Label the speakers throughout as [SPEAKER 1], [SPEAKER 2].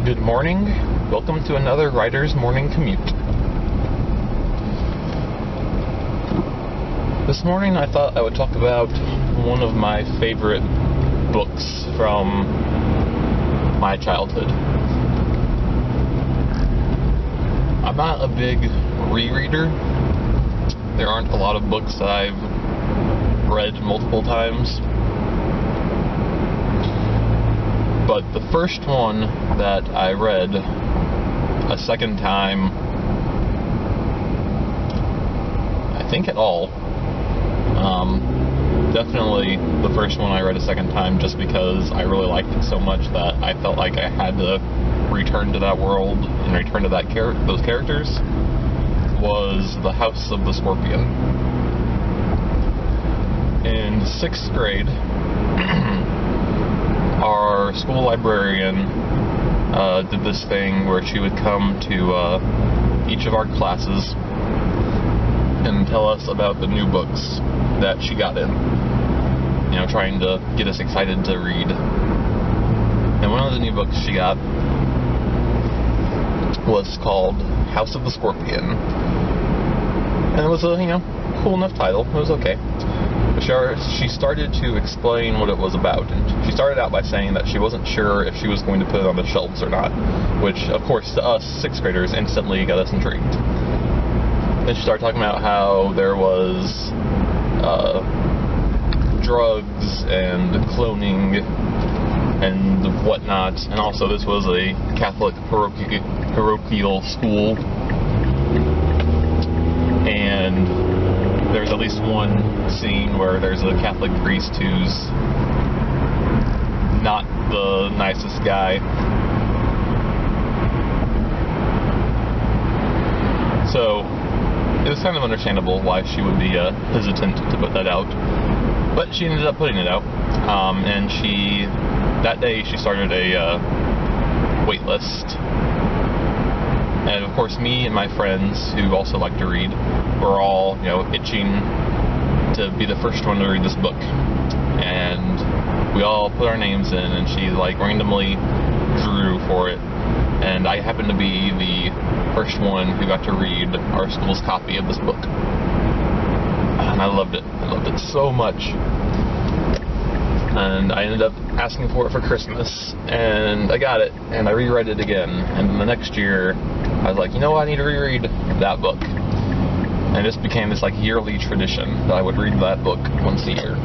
[SPEAKER 1] Good morning. Welcome to another Writer's Morning Commute. This morning I thought I would talk about one of my favorite books from my childhood. I'm not a big rereader. There aren't a lot of books that I've read multiple times. But the first one that I read a second time, I think at all, definitely the first one I read a second time just because I really liked it so much that I felt like I had to return to that world and return to those characters, was The House of the Scorpion. In 6th grade, our school librarian did this thing where she would come to each of our classes and tell us about the new books that she got in, trying to get us excited to read. And one of the new books she got was called House of the Scorpion, and it was a cool enough title. It was okay. She started to explain what it was about, and she started out by saying that she wasn't sure if she was going to put it on the shelves or not, which, of course, to us 6th graders instantly got us intrigued. Then she started talking about how there was drugs and cloning and whatnot, and also this was a Catholic parochial school, and there's at least one scene where there's a Catholic priest who's not the nicest guy. So it was kind of understandable why she would be hesitant to put that out, but she ended up putting it out, and that day she started a wait list. And of course, me and my friends who also like to read were all, itching to be the first one to read this book. And we all put our names in, and she randomly drew for it. And I happened to be the first one who got to read our school's copy of this book. And I loved it. I loved it so much. And I ended up asking for it for Christmas, and I got it, and I reread it again. And then the next year, I was like, I need to reread that book. And it just became this yearly tradition that I would read that book once a year.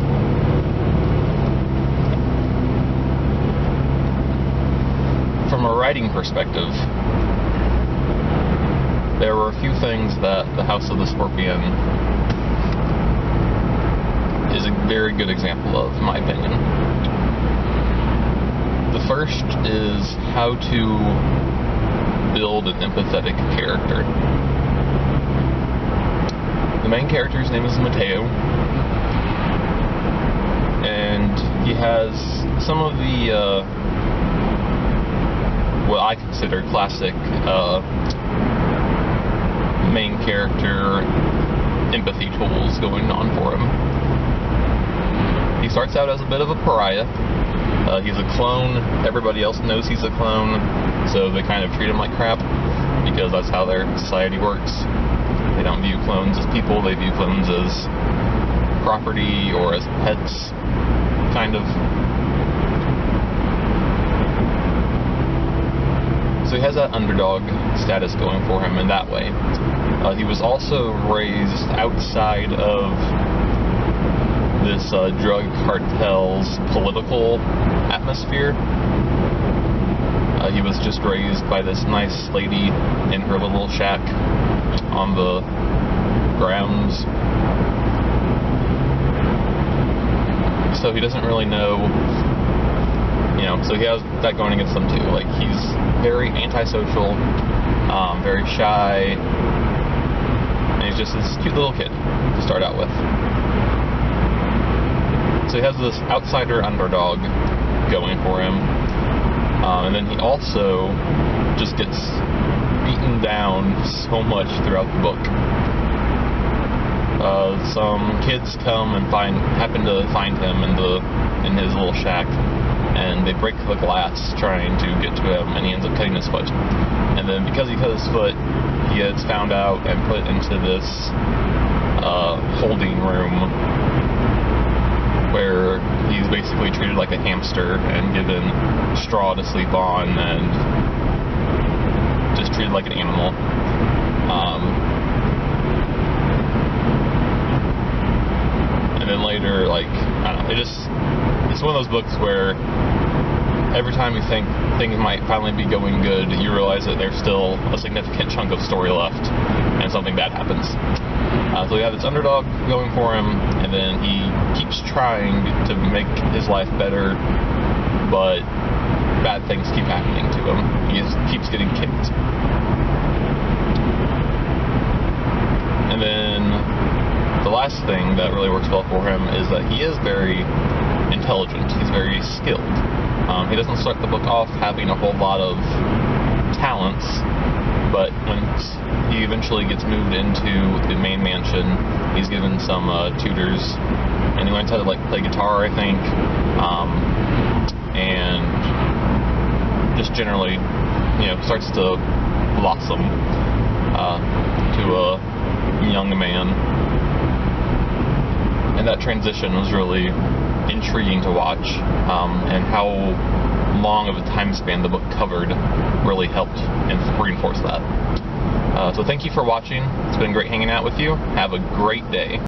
[SPEAKER 1] From a writing perspective, there were a few things that The House of the Scorpion is a very good example of, in my opinion. The first is how to build an empathetic character. The main character's name is Mateo, and he has some of the what I consider classic main character empathy tools going on for him. He starts out as a bit of a pariah. He's a clone. Everybody else knows he's a clone, so they kind of treat him like crap because that's how their society works. They don't view clones as people, they view clones as property or as pets, kind of. So he has that underdog status going for him in that way. He was also raised outside of this drug cartel's political atmosphere. He was just raised by this nice lady in her little shack on the grounds. So he doesn't really know, so he has that going against him too. He's very antisocial, very shy, and he's just this cute little kid to start out with. So he has this outsider underdog going for him, and then he also just gets beaten down so much throughout the book. Some kids come and happen to find him in his little shack, and they they break the glass trying to get to him, and he ends up cutting his foot. And then because he cut his foot, he gets found out and put into this holding room where he's basically treated like a hamster and given straw to sleep on and just treated like an animal. And then later, like, I don't know, it's one of those books where every time you think things might finally be going good, you realize that there's still a significant chunk of story left, and something bad happens. So we have this underdog going for him, and then he keeps trying to make his life better, but bad things keep happening to him. He keeps getting kicked. And then the last thing that really works well for him is that he is very intelligent. He's very skilled. He doesn't start the book off having a whole lot of talents, but once he eventually gets moved into the main mansion, he's given some tutors, and he learns how to play guitar, I think, and just generally, starts to blossom to a young man. And that transition was really intriguing to watch, and how long of a time span the book covered really helped and reinforce that. So thank you for watching. It's been great hanging out with you. Have a great day.